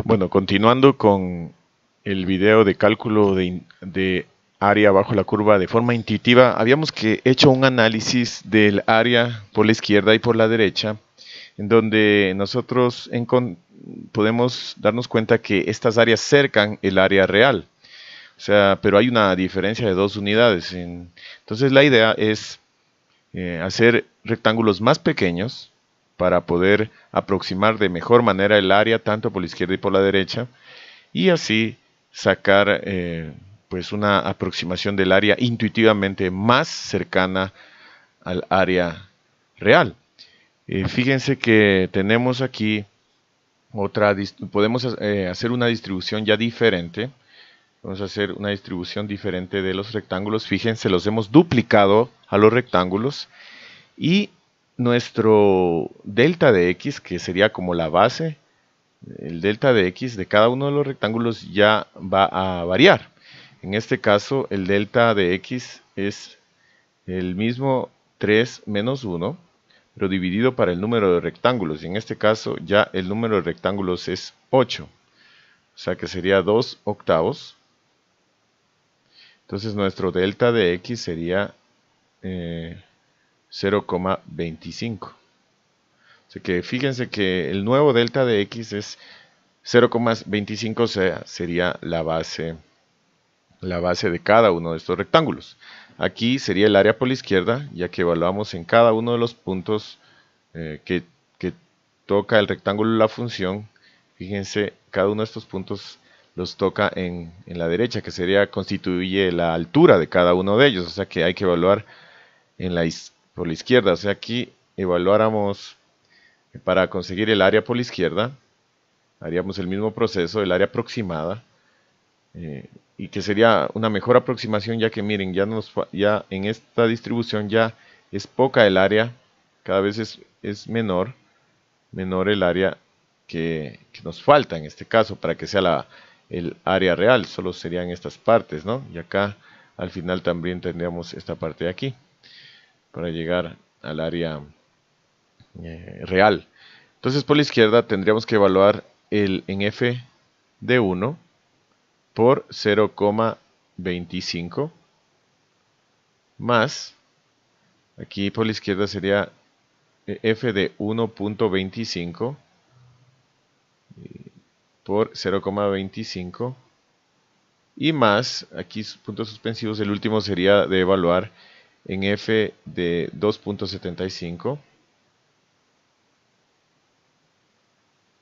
Bueno, continuando con el video de cálculo de área bajo la curva de forma intuitiva, habíamos hecho un análisis del área por la izquierda y por la derecha, en donde nosotros podemos darnos cuenta que estas áreas cercan el área real. O sea, pero hay una diferencia de 2 unidades. Entonces la idea es hacer rectángulos más pequeños para poder aproximar de mejor manera el área tanto por la izquierda y por la derecha y así sacar pues una aproximación del área intuitivamente más cercana al área real. Fíjense que tenemos aquí podemos hacer una distribución ya diferente. Vamos a hacer una distribución diferente de los rectángulos. Fíjense, los hemos duplicado a los rectángulos y nuestro delta de x, que sería como la base, el delta de x de cada uno de los rectángulos ya va a variar. En este caso, el delta de x es el mismo 3 menos 1, pero dividido para el número de rectángulos. Y en este caso ya el número de rectángulos es 8. O sea que sería 2 octavos. Entonces nuestro delta de x sería 0,25. Así que fíjense que el nuevo delta de x es 0,25, o sea, sería la base de cada uno de estos rectángulos. Aquí sería el área por la izquierda, ya que evaluamos en cada uno de los puntos que toca el rectángulo la función. Fíjense, cada uno de estos puntos los toca en la derecha, que constituye la altura de cada uno de ellos. O sea que hay que evaluar por la izquierda. O sea, aquí evaluáramos para conseguir el área por la izquierda, haríamos el mismo proceso, el área aproximada, y que sería una mejor aproximación, ya que miren, ya en esta distribución ya es poca el área, cada vez es menor el área que nos falta en este caso para que sea el área real, solo serían estas partes, ¿no? Y acá al final también tendríamos esta parte de aquí para llegar al área real. Entonces por la izquierda tendríamos que evaluar en f de 1 por 0,25 más, aquí por la izquierda sería f de 1,25 por 0,25 y más, aquí puntos suspensivos, el último sería de evaluar en f de 2,75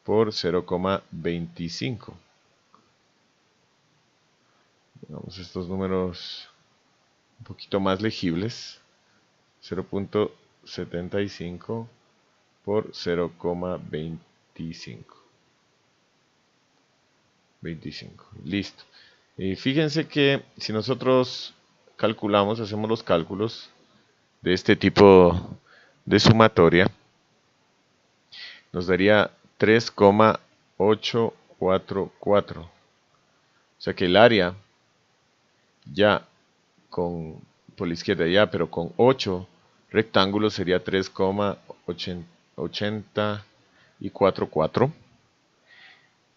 por 0,25. Digamos estos números un poquito más legibles. 0,75 por 0,25. 25. Listo. Y fíjense que si nosotros hacemos los cálculos de este tipo de sumatoria, nos daría 3,844. O sea que el área ya por la izquierda ya, pero con 8 rectángulos sería 3,844.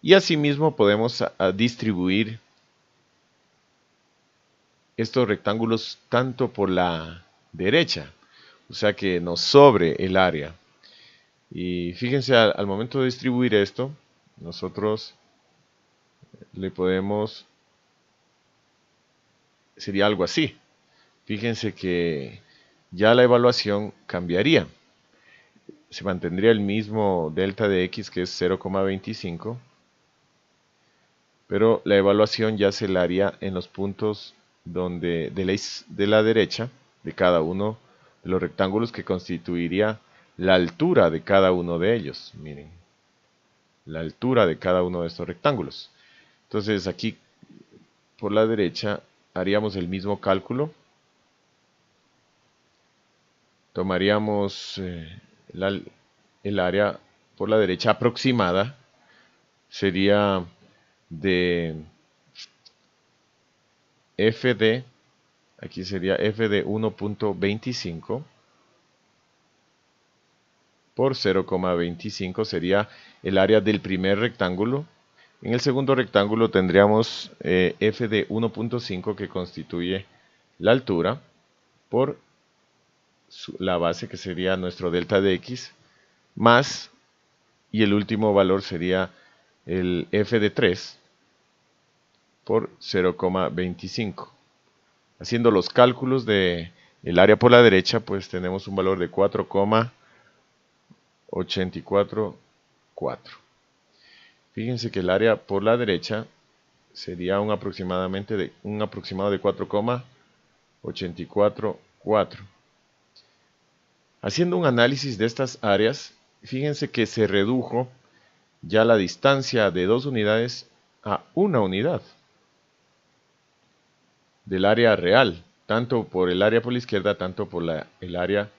Y asimismo podemos distribuir estos rectángulos tanto por la derecha, o sea que nos sobre el área. Y fíjense, al momento de distribuir esto, nosotros le podemos, sería algo así. Fíjense que ya la evaluación cambiaría. Se mantendría el mismo delta de x, que es 0,25, pero la evaluación ya se la haría en los puntos de la derecha de cada uno de los rectángulos, que constituiría la altura de cada uno de ellos. Miren, la altura de cada uno de estos rectángulos. Entonces aquí por la derecha haríamos el mismo cálculo. Tomaríamos el área por la derecha aproximada, sería de f de, aquí sería f de 1,25 por 0,25, sería el área del primer rectángulo, En el segundo rectángulo tendríamos f de 1.5 que constituye la altura por la base que sería nuestro delta de x más, y el último valor sería el f de 3 por 0,25. Haciendo los cálculos de el área por la derecha, pues tenemos un valor de 4,844. Fíjense que el área por la derecha sería un aproximado de 4,844. Haciendo un análisis de estas áreas, fíjense que se redujo ya la distancia de 2 unidades a 1 unidad del área real, tanto por el área por la izquierda, tanto por el área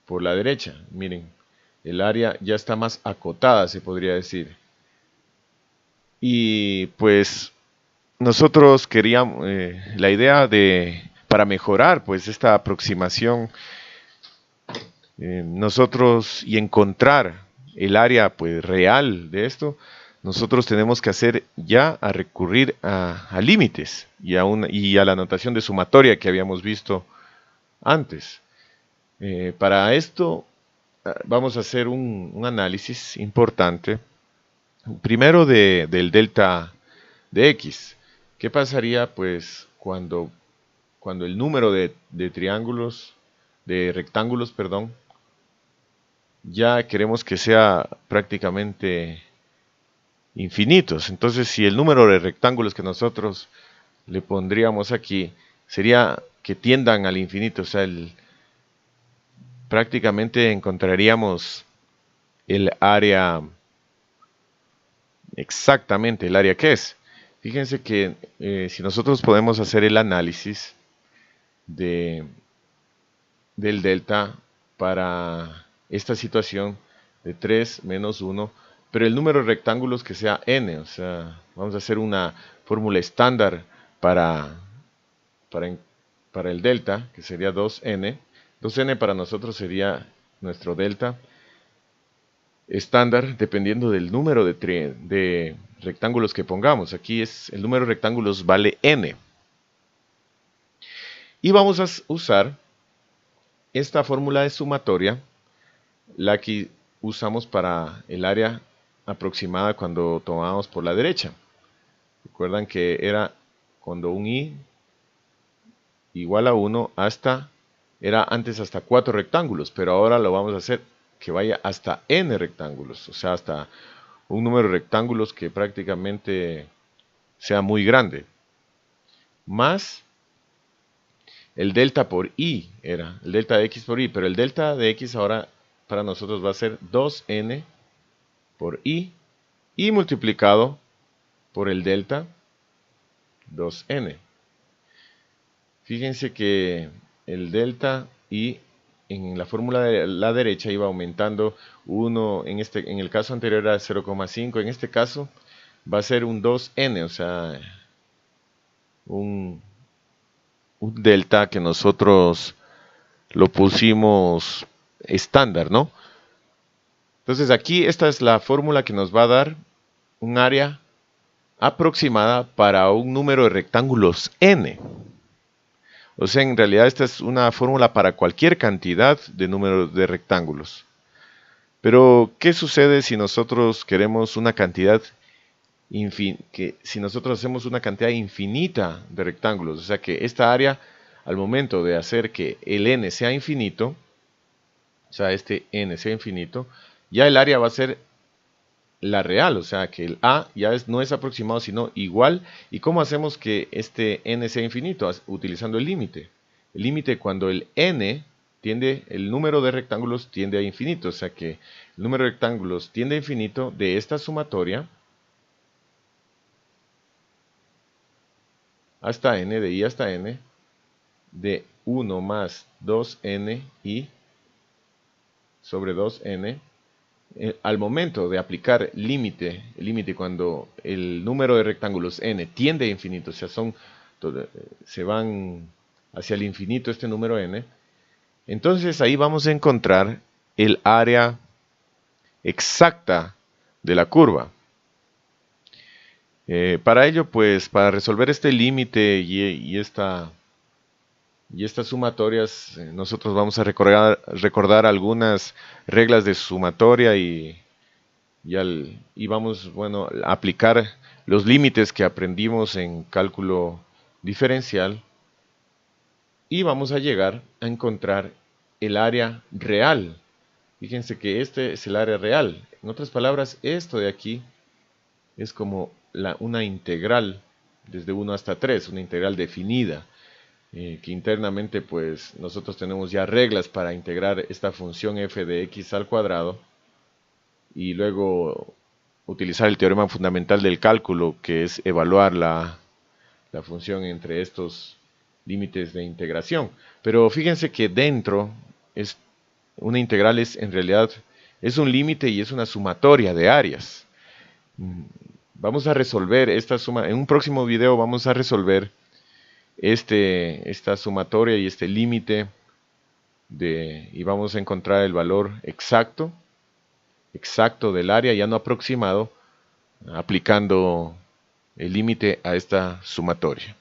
por la derecha. Miren, el área ya está más acotada, se podría decir. Y pues nosotros queríamos, la idea para mejorar pues esta aproximación, nosotros y encontrar el área pues real de esto, nosotros tenemos que hacer ya a recurrir a límites y a la notación de sumatoria que habíamos visto antes. Para esto vamos a hacer un análisis importante, primero del delta de x. ¿Qué pasaría pues cuando el número de rectángulos, perdón, ya queremos que sea prácticamente infinitos? Entonces, si el número de rectángulos que nosotros le pondríamos aquí sería que tiendan al infinito, o sea, prácticamente encontraríamos el área, exactamente el área que es. Fíjense que si nosotros podemos hacer el análisis del delta para esta situación de 3 menos 1, pero el número de rectángulos que sea n, o sea, vamos a hacer una fórmula estándar para el delta, que sería 2n. 2n para nosotros sería nuestro delta estándar, dependiendo del número de rectángulos que pongamos. Aquí el número de rectángulos vale n. Y vamos a usar esta fórmula de sumatoria, la que usamos para el área aproximada cuando tomábamos por la derecha. Recuerdan que era cuando un i igual a 1 era antes hasta 4 rectángulos, pero ahora lo vamos a hacer que vaya hasta n rectángulos, o sea, hasta un número de rectángulos que prácticamente sea muy grande, más el delta por i, era el delta de x por i, pero el delta de x ahora para nosotros va a ser 2n por i multiplicado por el delta 2n. Fíjense que el delta i en la fórmula de la derecha iba aumentando 1, en el caso anterior era 0,5, en este caso va a ser un 2n, o sea, un delta que nosotros lo pusimos estándar, ¿no? Entonces aquí esta es la fórmula que nos va a dar un área aproximada para un número de rectángulos n. O sea, en realidad esta es una fórmula para cualquier cantidad de números de rectángulos. Pero, ¿qué sucede si nosotros queremos una cantidad si nosotros hacemos una cantidad infinita de rectángulos? O sea, que esta área, al momento de hacer que el n sea infinito, o sea, este n sea infinito, ya el área va a ser la real, o sea, que el a ya no es aproximado, sino igual. ¿Y cómo hacemos que este n sea infinito? Utilizando el límite. El límite cuando el número de rectángulos tiende a infinito, o sea que el número de rectángulos tiende a infinito de esta sumatoria hasta n, de i hasta n, de 1 más 2n i sobre 2n, al momento de aplicar el límite cuando el número de rectángulos n tiende a infinito, o sea, se van hacia el infinito este número n, entonces ahí vamos a encontrar el área exacta de la curva. Para ello, pues, para resolver este límite y estas sumatorias, nosotros vamos a recordar algunas reglas de sumatoria y vamos, bueno, a aplicar los límites que aprendimos en cálculo diferencial y vamos a llegar a encontrar el área real. Fíjense que este es el área real. En otras palabras, esto de aquí es como una integral desde 1 hasta 3, una integral definida, que internamente pues nosotros tenemos ya reglas para integrar esta función f de x al cuadrado y luego utilizar el teorema fundamental del cálculo, que es evaluar la función entre estos límites de integración. Pero fíjense que dentro es una integral en realidad es un límite y es una sumatoria de áreas. Vamos a resolver esta suma. En un próximo video vamos a resolver esta sumatoria y este límite y vamos a encontrar el valor exacto del área, ya no aproximado, aplicando el límite a esta sumatoria.